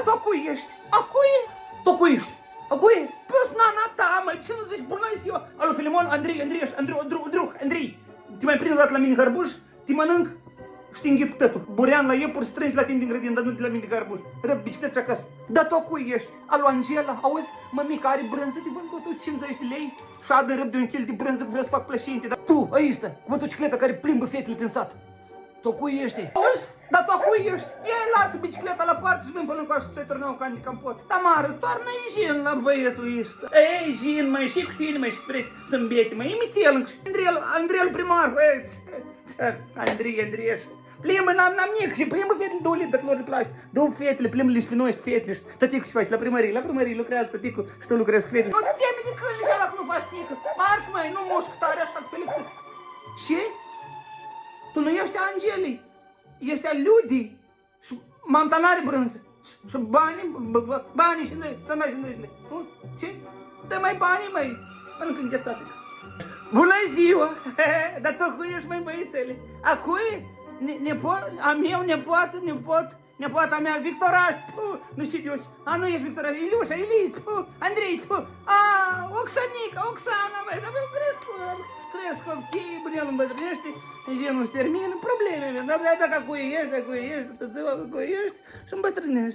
tu cui ești? A cui? Tu cui ești? A cui? Plus nana ta, mă, ce nu zici bună ziua? Alo, Filimon, Andrei, Andrei. Te mai prind o dată la mine hărbuș? Te mănânc? Și te înghit cu tătul. Burean la iepuri, strângi la tine din grădină, dar nu de la mine de hărbuș. Răb, bicicletă acasă. Dar tu cui ești? Alo, Angela, auzi? Mămica are brânză de vândut 50 de lei și adă răb de un kil de brânză că vreau să fac plășinte. Dar tu, aici, cu motocicleta care plimbă fetele prin sat. Tu cui ești? Auzi? Dar tu cui ești? Ei, lasă bicicleta la poartă și vin până încoace să ți-o târnau ca campot. Tamară, toarnă-i jin la băietul ăsta. Ei, jin, măi, și cu tine, măi, și vrei să îmbiete, măi, imite-l. Andrei primar, băi. Andrei. Plimbă, n-am nic și plimbă fetele 2 litri, dacă lor le place. Două fetele, plimbă-le și pe noi și fetele. Tăticu ce faci? La primărie lucrează tăticu și tu lucrezi cu fetele. Nu te teme de câine și ala că nu faci nică. Marș, măi, nu mușc tare așa cu Felix. Și? Tu nu ești a Angelii, ești a Ludii și mamta n-are brânză. Și banii și să n-ai și noi. Ce? Dă mai banii, măi, mănâncă înghețată. Bună ziua! Dar tu cui ești, măi, băiețele? A cui? A meu, nepoata mea, Victoraș, nu știu de ochi. A, nu ești Victoraș, Iliușa, Andrei, Oxana, măi, dar eu cresc copii, bunel îmbătrânește, genul își termină, probleme, dar dacă cui ești, ziua, cui ești și îmbătrânești.